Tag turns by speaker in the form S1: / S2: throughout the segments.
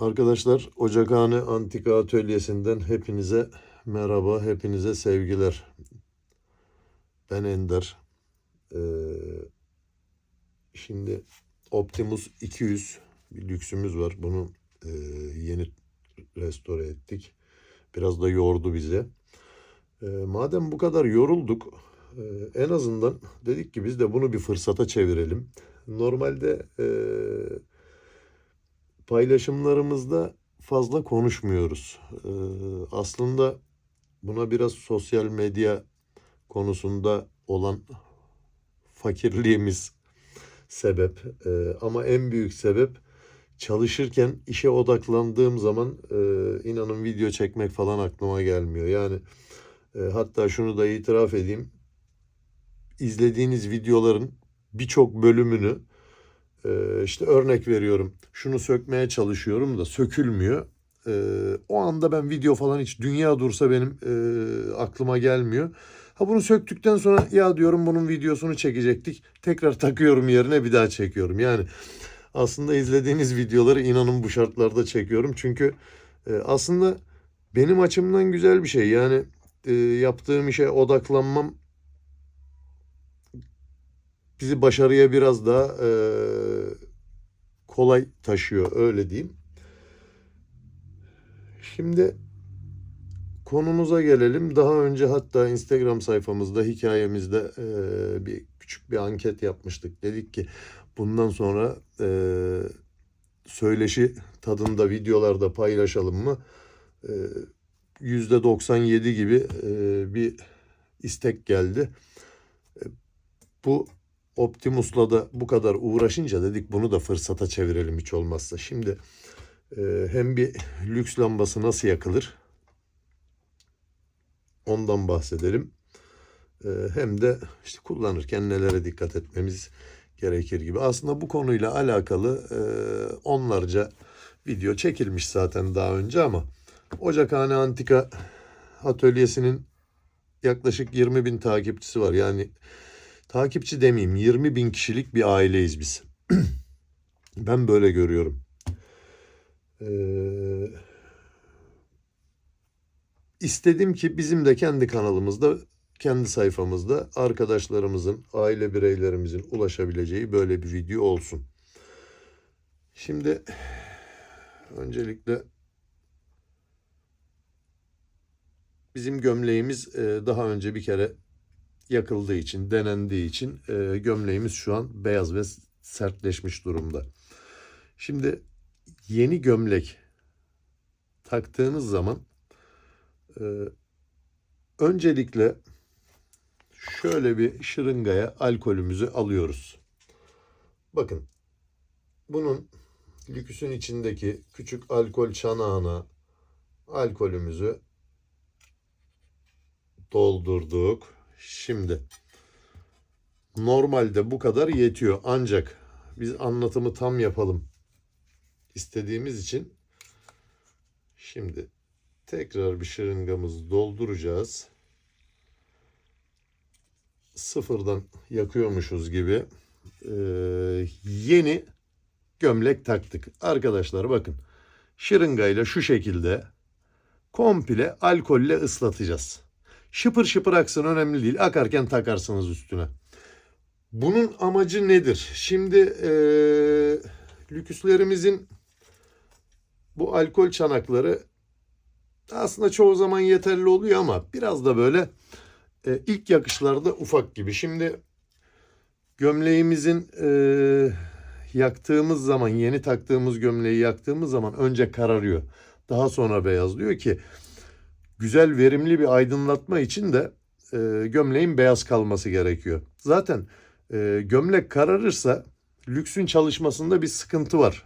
S1: Arkadaşlar, Ocakhane Antika Atölyesi'nden hepinize merhaba, hepinize sevgiler. Ben Ender. Ee, Şimdi Optimus 200 bir lüksümüz var. Bunu yeni restore ettik. Biraz da yordu bize. Madem bu kadar yorulduk, en azından dedik ki biz de bunu bir fırsata çevirelim. Normalde paylaşımlarımızda fazla konuşmuyoruz. Aslında buna biraz sosyal medya konusunda olan fakirliğimiz sebep. Ama en büyük sebep çalışırken işe odaklandığım zaman inanın video çekmek falan aklıma gelmiyor. Yani hatta şunu da itiraf edeyim. İzlediğiniz videoların birçok bölümünü işte örnek veriyorum. Şunu sökmeye çalışıyorum da sökülmüyor. O anda ben video falan hiç dünya dursa benim aklıma gelmiyor. Ha bunu söktükten sonra ya diyorum bunun videosunu çekecektik. Tekrar takıyorum yerine bir daha çekiyorum. Yani aslında izlediğiniz videoları inanın bu şartlarda çekiyorum. Çünkü aslında benim açımdan güzel bir şey. Yani yaptığım işe odaklanmam bizi başarıya biraz daha kolay taşıyor, öyle diyeyim. Şimdi konumuza gelelim. Daha önce hatta Instagram sayfamızda, hikayemizde bir küçük bir anket yapmıştık. Dedik ki bundan sonra söyleşi tadında videolarda paylaşalım mı? %97 gibi bir istek geldi. Bu Optimus'la da bu kadar uğraşınca dedik bunu da fırsata çevirelim hiç olmazsa. Şimdi hem bir lüks lambası nasıl yakılır ondan bahsedelim. Hem de işte kullanırken nelere dikkat etmemiz gerekir gibi. Aslında bu konuyla alakalı onlarca video çekilmiş zaten daha önce ama Ocakhane Antika Atölyesi'nin yaklaşık 20.000 takipçisi var. Yani takipçi demeyeyim, 20.000 kişilik bir aileyiz biz. Ben böyle görüyorum. İstedim ki bizim de kendi kanalımızda, kendi sayfamızda arkadaşlarımızın, aile bireylerimizin ulaşabileceği böyle bir video olsun. Şimdi öncelikle bizim gömleğimiz daha önce bir kere yakıldığı için, denendiği için gömleğimiz şu an beyaz ve sertleşmiş durumda. Şimdi yeni gömlek taktığınız zaman öncelikle şöyle bir şırıngaya alkolümüzü alıyoruz. Bakın bunun lüküsün içindeki küçük alkol çanağına alkolümüzü doldurduk. Şimdi normalde bu kadar yetiyor ancak biz anlatımı tam yapalım istediğimiz için şimdi tekrar bir şırıngamızı dolduracağız. Sıfırdan yakıyormuşuz gibi yeni gömlek taktık. Arkadaşlar bakın şırıngayla şu şekilde komple alkolle ıslatacağız. Şıpır şıpır aksın önemli değil. Akarken takarsınız üstüne. Bunun amacı nedir? Şimdi lüküslerimizin bu alkol çanakları aslında çoğu zaman yeterli oluyor ama biraz da böyle ilk yakışlarda ufak gibi. Şimdi gömleğimizin yaktığımız zaman, yeni taktığımız gömleği yaktığımız zaman önce kararıyor. Daha sonra beyazlıyor ki güzel, verimli bir aydınlatma için de gömleğin beyaz kalması gerekiyor. Zaten gömlek kararırsa lüksün çalışmasında bir sıkıntı var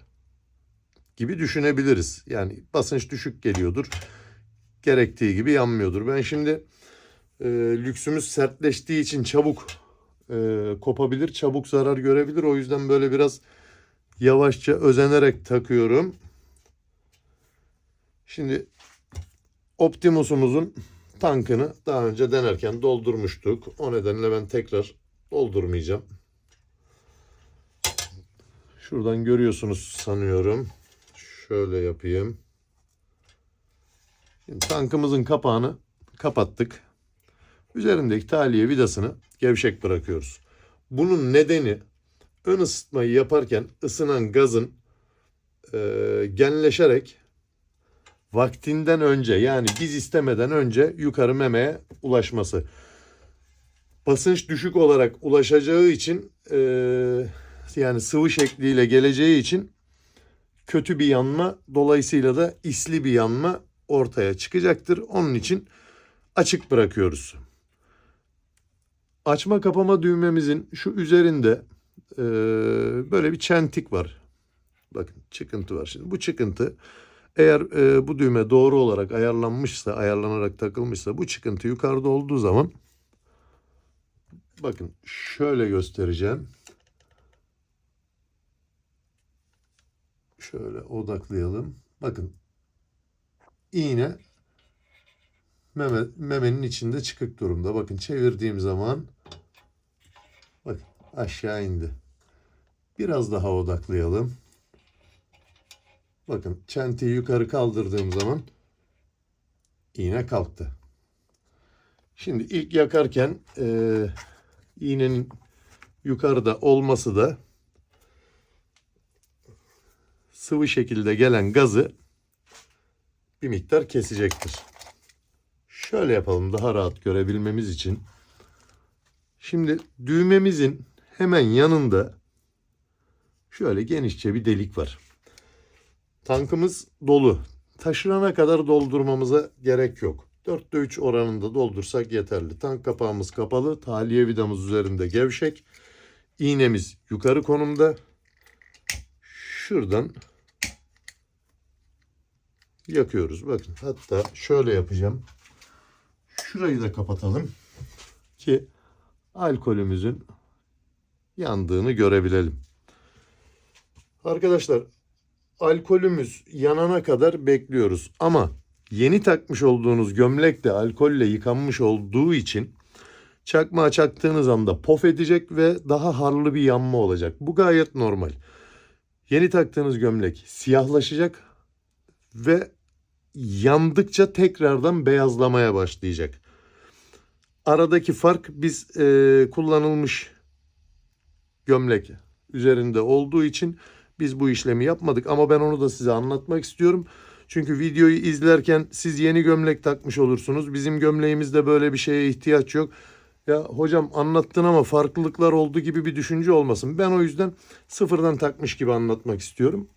S1: gibi düşünebiliriz. Yani basınç düşük geliyordur. Gerektiği gibi yanmıyordur. Ben şimdi lüksümüz sertleştiği için çabuk kopabilir, çabuk zarar görebilir. O yüzden böyle biraz yavaşça özenerek takıyorum. Şimdi Optimus'umuzun tankını daha önce denerken doldurmuştuk. O nedenle ben tekrar doldurmayacağım. Şuradan görüyorsunuz sanıyorum. şöyle yapayım. Şimdi tankımızın kapağını kapattık. Üzerindeki tahliye vidasını gevşek bırakıyoruz. Bunun nedeni ön ısıtmayı yaparken ısınan gazın genleşerek vaktinden önce, yani biz istemeden önce yukarı memeye ulaşması. Basınç düşük olarak ulaşacağı için yani sıvı şekliyle geleceği için kötü bir yanma, dolayısıyla da isli bir yanma ortaya çıkacaktır. Onun için açık bırakıyoruz. Açma kapama düğmemizin şu üzerinde böyle bir çentik var. Bakın çıkıntı var. Şimdi bu çıkıntı, eğer bu düğme doğru olarak ayarlanmışsa, ayarlanarak takılmışsa, bu çıkıntı yukarıda olduğu zaman, bakın şöyle göstereceğim. Şöyle odaklayalım. Bakın iğne memenin içinde çıkık durumda. Bakın çevirdiğim zaman bakın aşağı indi. Biraz daha odaklayalım. Bakın çenteyi yukarı kaldırdığım zaman iğne kalktı. Şimdi ilk yakarken iğnenin yukarıda olması da sıvı şekilde gelen gazı bir miktar kesecektir. Şöyle yapalım daha rahat görebilmemiz için. Şimdi düğmemizin hemen yanında şöyle genişçe bir delik var. Tankımız dolu. Taşırana kadar doldurmamıza gerek yok. 4'te 3 oranında doldursak yeterli. Tank kapağımız kapalı. Tahliye vidamız üzerinde gevşek. İğnemiz yukarı konumda. Şuradan yakıyoruz. Bakın hatta şöyle yapacağım. Şurayı da kapatalım ki alkolümüzün yandığını görebilelim. Arkadaşlar, alkolümüz yanana kadar bekliyoruz. Ama yeni takmış olduğunuz gömlek de alkolle yıkanmış olduğu için çakmağa çaktığınız anda pof edecek ve daha harlı bir yanma olacak. Bu gayet normal. Yeni taktığınız gömlek siyahlaşacak ve yandıkça tekrardan beyazlamaya başlayacak. Aradaki fark, biz kullanılmış gömlek üzerinde olduğu için biz bu işlemi yapmadık, ama ben onu da size anlatmak istiyorum. Çünkü videoyu izlerken siz yeni gömlek takmış olursunuz. Bizim gömleğimizde böyle bir şeye ihtiyaç yok. Ya hocam anlattın ama farklılıklar oldu gibi bir düşünce olmasın. Ben o yüzden sıfırdan takmış gibi anlatmak istiyorum.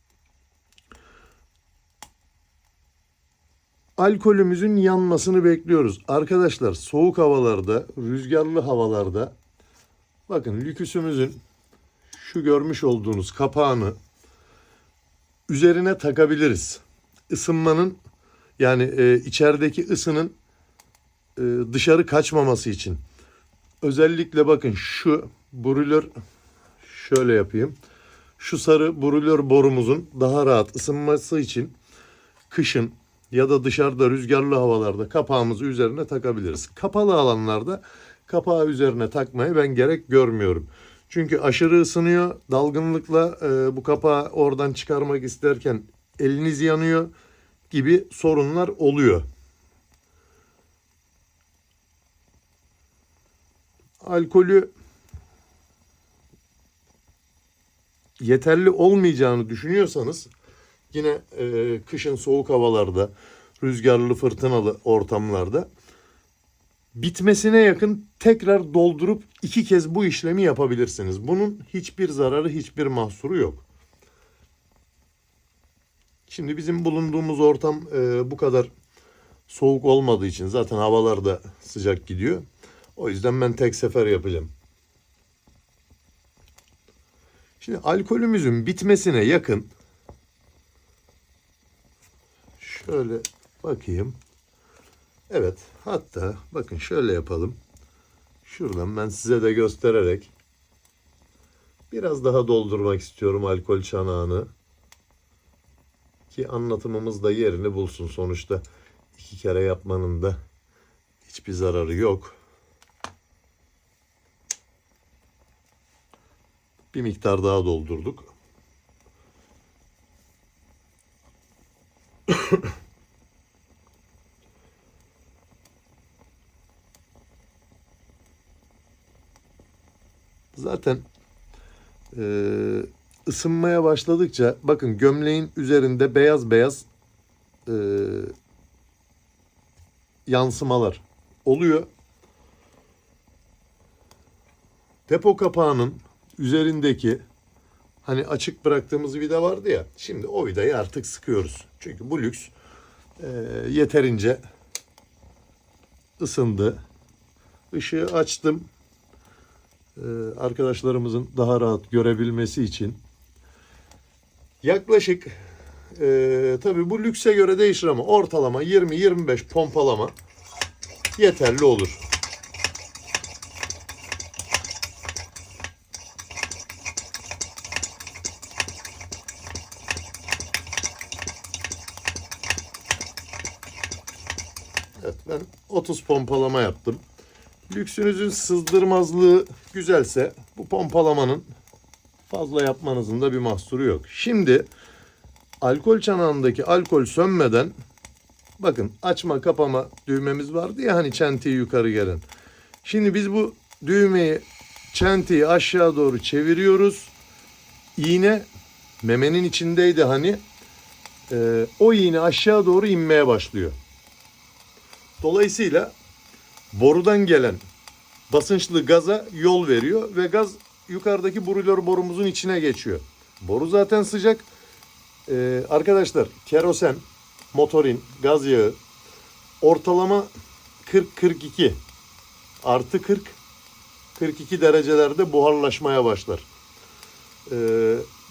S1: Alkolümüzün yanmasını bekliyoruz. Arkadaşlar, soğuk havalarda, rüzgarlı havalarda bakın lüküsümüzün şu görmüş olduğunuz kapağını üzerine takabiliriz. Isınmanın, yani içerideki ısının dışarı kaçmaması için. Özellikle bakın şu brülör, şöyle yapayım. Şu sarı brülör borumuzun daha rahat ısınması için kışın ya da dışarıda rüzgarlı havalarda kapağımızı üzerine takabiliriz. Kapalı alanlarda kapağı üzerine takmaya ben gerek görmüyorum. Çünkü aşırı ısınıyor. Dalgınlıkla bu kapağı oradan çıkarmak isterken eliniz yanıyor gibi sorunlar oluyor. Alkolü yeterli olmayacağını düşünüyorsanız yine kışın soğuk havalarda, rüzgarlı fırtınalı ortamlarda bitmesine yakın tekrar doldurup 2 kez bu işlemi yapabilirsiniz. Bunun hiçbir zararı, hiçbir mahsuru yok. Şimdi bizim bulunduğumuz ortam bu kadar soğuk olmadığı için, zaten havalar da sıcak gidiyor. O yüzden ben tek sefer yapacağım. Şimdi alkolümüzün bitmesine yakın şöyle bakayım. Evet, hatta bakın şöyle yapalım. Şuradan ben size de göstererek biraz daha doldurmak istiyorum alkol çanağını. Ki anlatımımız da yerini bulsun. Sonuçta 2 kere yapmanın da hiçbir zararı yok. Bir miktar daha doldurduk. Zaten ısınmaya başladıkça bakın gömleğin üzerinde beyaz beyaz yansımalar oluyor. Depo kapağının üzerindeki hani açık bıraktığımız vida vardı ya. Şimdi o vidayı artık sıkıyoruz. Çünkü bu lüks yeterince ısındı. Işığı açtım. Arkadaşlarımızın daha rahat görebilmesi için. Yaklaşık tabii bu lükse göre değişir ama ortalama 20-25 pompalama yeterli olur. Evet, ben 30 pompalama yaptım. Lüksünüzün sızdırmazlığı güzelse bu pompalamanın fazla yapmanızın da bir mahsuru yok. Şimdi alkol çanağındaki alkol sönmeden bakın açma kapama düğmemiz vardı ya hani çentiyi yukarı gelen. Şimdi biz bu düğmeyi çentiyi aşağı doğru çeviriyoruz. İğne memenin içindeydi hani o iğne aşağı doğru inmeye başlıyor. Dolayısıyla borudan gelen basınçlı gaza yol veriyor ve gaz yukarıdaki brülör borumuzun içine geçiyor. Boru zaten sıcak. Arkadaşlar kerosen, motorin, gaz yağı ortalama 40-42 artı 40-42 derecelerde buharlaşmaya başlar.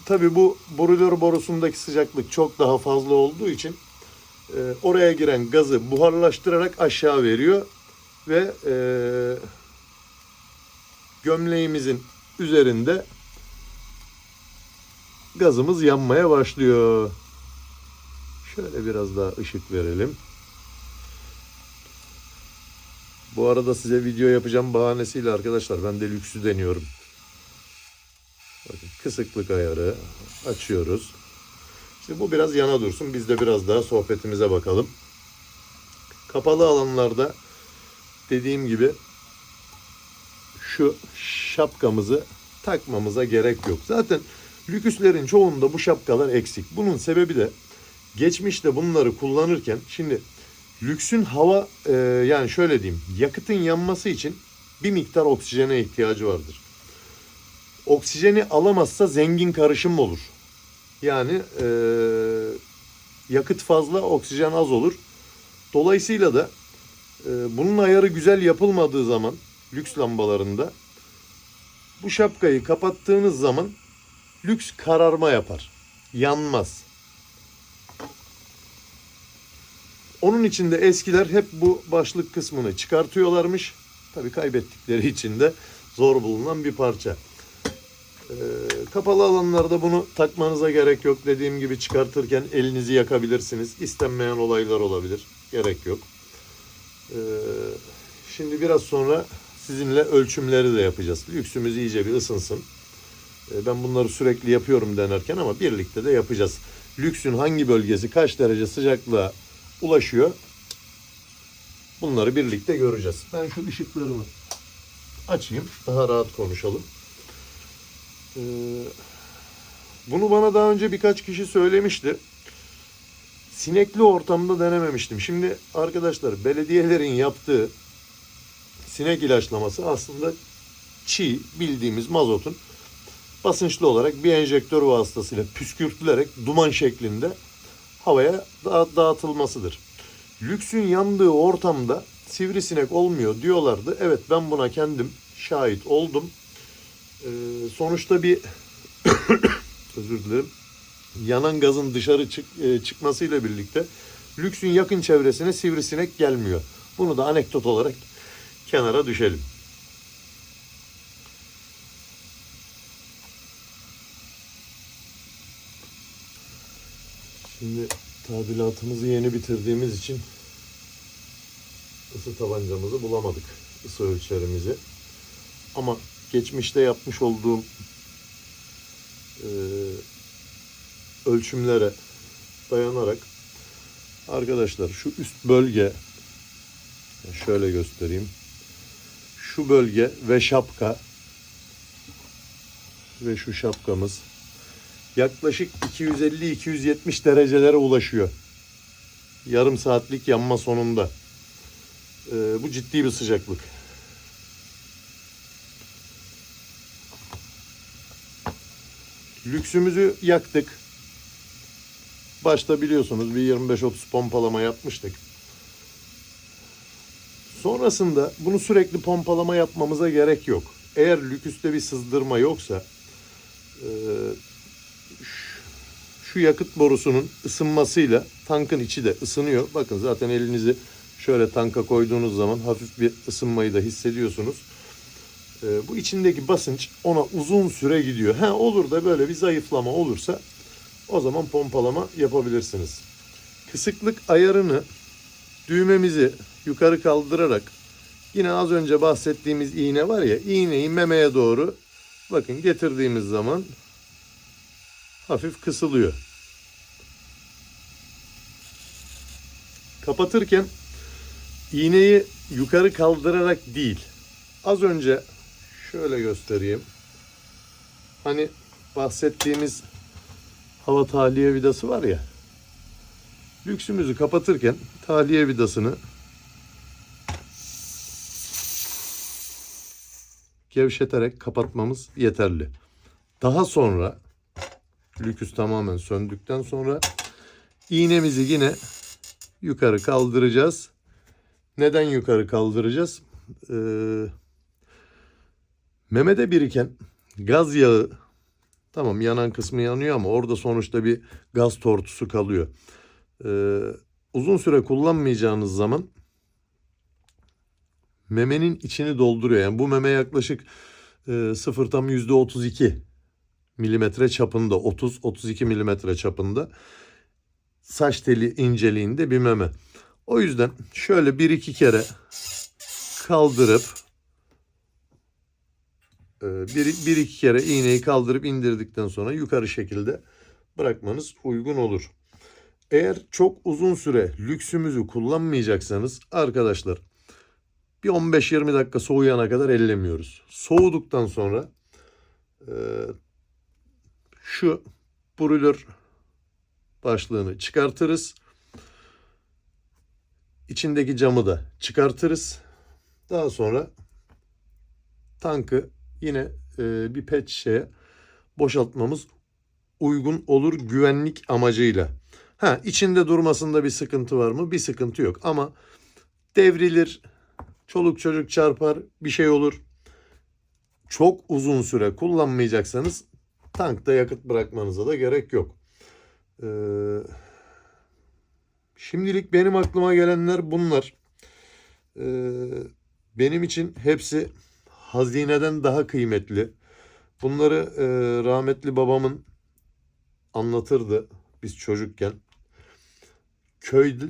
S1: Tabii bu brülör borusundaki sıcaklık çok daha fazla olduğu için oraya giren gazı buharlaştırarak aşağı veriyor ve gömleğimizin üzerinde gazımız yanmaya başlıyor. Şöyle biraz daha ışık verelim. Bu arada size video yapacağım bahanesiyle arkadaşlar ben de lüksü deniyorum. Bakın kısıklık ayarı açıyoruz. Şimdi bu biraz yana dursun. Biz de biraz daha sohbetimize bakalım. Kapalı alanlarda dediğim gibi şu şapkamızı takmamıza gerek yok. Zaten lüküslerin çoğunda bu şapkalar eksik. Bunun sebebi de geçmişte bunları kullanırken şimdi lüksün hava yani şöyle diyeyim yakıtın yanması için bir miktar oksijene ihtiyacı vardır. Oksijeni alamazsa zengin karışım olur. Yani yakıt fazla oksijen az olur. Dolayısıyla da bunun ayarı güzel yapılmadığı zaman lüks lambalarında bu şapkayı kapattığınız zaman lüks kararma yapar. Yanmaz. Onun için de eskiler hep bu başlık kısmını çıkartıyorlarmış. Tabii kaybettikleri için de zor bulunan bir parça. Kapalı alanlarda bunu takmanıza gerek yok. Dediğim gibi çıkartırken elinizi yakabilirsiniz. İstenmeyen olaylar olabilir. Gerek yok. Şimdi biraz sonra sizinle ölçümleri de yapacağız. Lüksümüz iyice bir ısınsın. Ben bunları sürekli yapıyorum denerken ama birlikte de yapacağız. Lüksün hangi bölgesi kaç derece sıcaklığa ulaşıyor? Bunları birlikte göreceğiz. Ben şu ışıklarımı açayım. Daha rahat konuşalım. Bunu bana daha önce birkaç kişi söylemişti. Sinekli ortamda denememiştim. Şimdi arkadaşlar belediyelerin yaptığı sinek ilaçlaması aslında çiğ bildiğimiz mazotun basınçlı olarak bir enjektör vasıtasıyla püskürtülerek duman şeklinde havaya dağıtılmasıdır. Lüksün yandığı ortamda sivrisinek olmuyor diyorlardı. Evet ben buna kendim şahit oldum. Sonuçta bir özür dilerim. Yanan gazın dışarı çıkmasıyla birlikte lüksün yakın çevresine sivrisinek gelmiyor. Bunu da anekdot olarak kenara düşelim. Şimdi tadilatımızı yeni bitirdiğimiz için ısı tabancamızı bulamadık. Isı ölçerimizi. Ama geçmişte yapmış olduğum ölçümlere dayanarak Arkadaşlar şu üst bölge, şöyle göstereyim. Şu bölge ve şapka ve şu şapkamız yaklaşık 250-270 derecelere ulaşıyor. Yarım saatlik yanma sonunda. Bu ciddi bir sıcaklık. Lüksümüzü yaktık. Başta biliyorsunuz bir 25-30 pompalama yapmıştık. Sonrasında bunu sürekli pompalama yapmamıza gerek yok. Eğer lüküste bir sızdırma yoksa şu yakıt borusunun ısınmasıyla tankın içi de ısınıyor. Bakın zaten elinizi şöyle tanka koyduğunuz zaman hafif bir ısınmayı da hissediyorsunuz. Bu içindeki basınç ona uzun süre gidiyor. Olur da böyle bir zayıflama olursa o zaman pompalama yapabilirsiniz. Kısıklık ayarını düğmemizi yukarı kaldırarak yine az önce bahsettiğimiz iğne var ya, iğneyi memeye doğru bakın getirdiğimiz zaman hafif kısılıyor. Kapatırken iğneyi yukarı kaldırarak değil. Az önce şöyle göstereyim. Hani bahsettiğimiz hava tahliye vidası var ya. Lüksümüzü kapatırken tahliye vidasını gevşeterek kapatmamız yeterli. Daha sonra lüküs tamamen söndükten sonra iğnemizi yine yukarı kaldıracağız. Neden yukarı kaldıracağız? Memede biriken gaz yağı, tamam yanan kısmı yanıyor ama orada sonuçta bir gaz tortusu kalıyor. Uzun süre kullanmayacağınız zaman memenin içini dolduruyor. Yani bu meme yaklaşık 0,32 milimetre çapında, 30-32 milimetre çapında saç teli inceliğinde bir meme. O yüzden şöyle bir iki kere kaldırıp bir iki kere iğneyi kaldırıp indirdikten sonra yukarı şekilde bırakmanız uygun olur. Eğer çok uzun süre lüksümüzü kullanmayacaksanız arkadaşlar bir 15-20 dakika soğuyana kadar ellemiyoruz. Soğuduktan sonra şu brülör başlığını çıkartırız. İçindeki camı da çıkartırız. Daha sonra tankı yine bir pet şişeye boşaltmamız uygun olur güvenlik amacıyla. İçinde durmasında bir sıkıntı var mı? Bir sıkıntı yok ama devrilir, çoluk çocuk çarpar, bir şey olur. Çok uzun süre kullanmayacaksanız tankta yakıt bırakmanıza da gerek yok. Şimdilik benim aklıma gelenler bunlar. Benim için hepsi hazineden daha kıymetli. Bunları rahmetli babamın anlatırdı biz çocukken.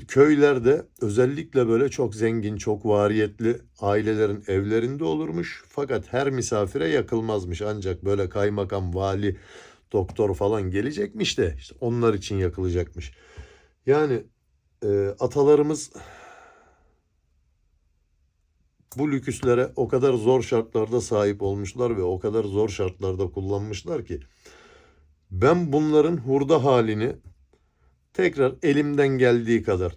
S1: Köylerde özellikle böyle çok zengin, çok variyetli ailelerin evlerinde olurmuş. Fakat her misafire yakılmazmış. Ancak böyle kaymakam, vali, doktor falan gelecekmiş de işte onlar için yakılacakmış. Yani atalarımız bu lüküslere o kadar zor şartlarda sahip olmuşlar ve o kadar zor şartlarda kullanmışlar ki ben bunların hurda halini tekrar elimden geldiği kadar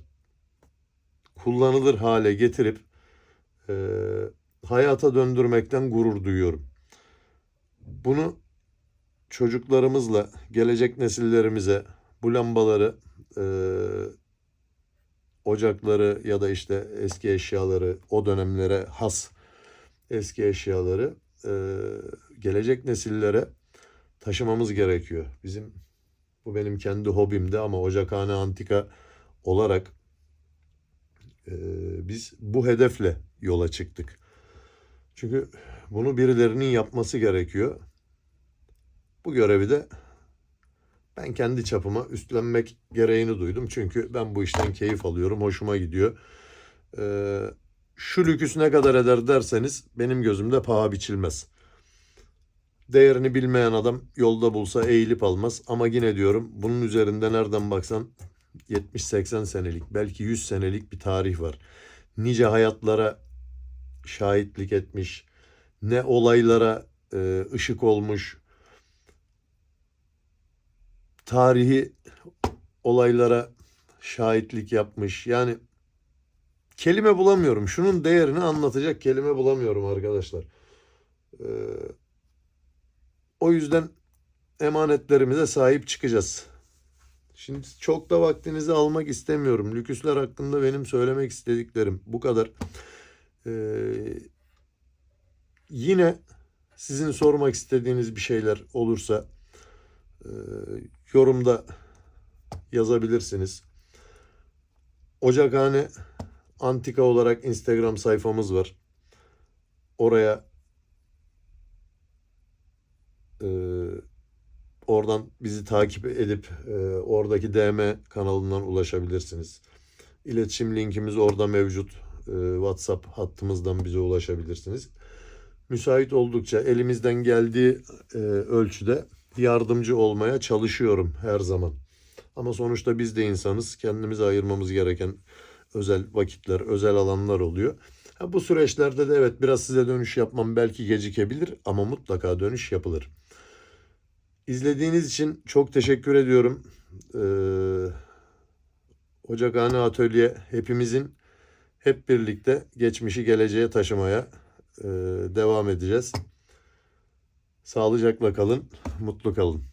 S1: kullanılır hale getirip hayata döndürmekten gurur duyuyorum. Bunu çocuklarımızla, gelecek nesillerimize bu lambaları, ocakları ya da işte eski eşyaları, o dönemlere has eski eşyaları gelecek nesillere taşımamız gerekiyor. Bu benim kendi hobimdi ama Ocakhane Antika olarak biz bu hedefle yola çıktık. Çünkü bunu birilerinin yapması gerekiyor. Bu görevi de ben kendi çapıma üstlenmek gereğini duydum. Çünkü ben bu işten keyif alıyorum, hoşuma gidiyor. Şu lüküs ne kadar eder derseniz benim gözümde paha biçilmez. Değerini bilmeyen adam yolda bulsa eğilip almaz. Ama yine diyorum bunun üzerinde nereden baksan 70-80 senelik, belki 100 senelik bir tarih var. Nice hayatlara şahitlik etmiş, ne olaylara ışık olmuş, tarihi olaylara şahitlik yapmış. Yani kelime bulamıyorum. Şunun değerini anlatacak kelime bulamıyorum arkadaşlar. O yüzden emanetlerimize sahip çıkacağız. Şimdi çok da vaktinizi almak istemiyorum. Lüküsler hakkında benim söylemek istediklerim bu kadar. Yine sizin sormak istediğiniz bir şeyler olursa yorumda yazabilirsiniz. Ocakhane Antika olarak Instagram sayfamız var. Oraya oradan bizi takip edip oradaki DM kanalından ulaşabilirsiniz. İletişim linkimiz orada mevcut. WhatsApp hattımızdan bize ulaşabilirsiniz. Müsait oldukça elimizden geldiği ölçüde yardımcı olmaya çalışıyorum her zaman. Ama sonuçta biz de insanız. Kendimize ayırmamız gereken özel vakitler, özel alanlar oluyor. Bu süreçlerde de evet biraz size dönüş yapmam belki gecikebilir ama mutlaka dönüş yapılır. İzlediğiniz için çok teşekkür ediyorum. Ocakhane Atölye hepimizin hep birlikte geçmişi geleceğe taşımaya devam edeceğiz. Sağlıcakla kalın, mutlu kalın.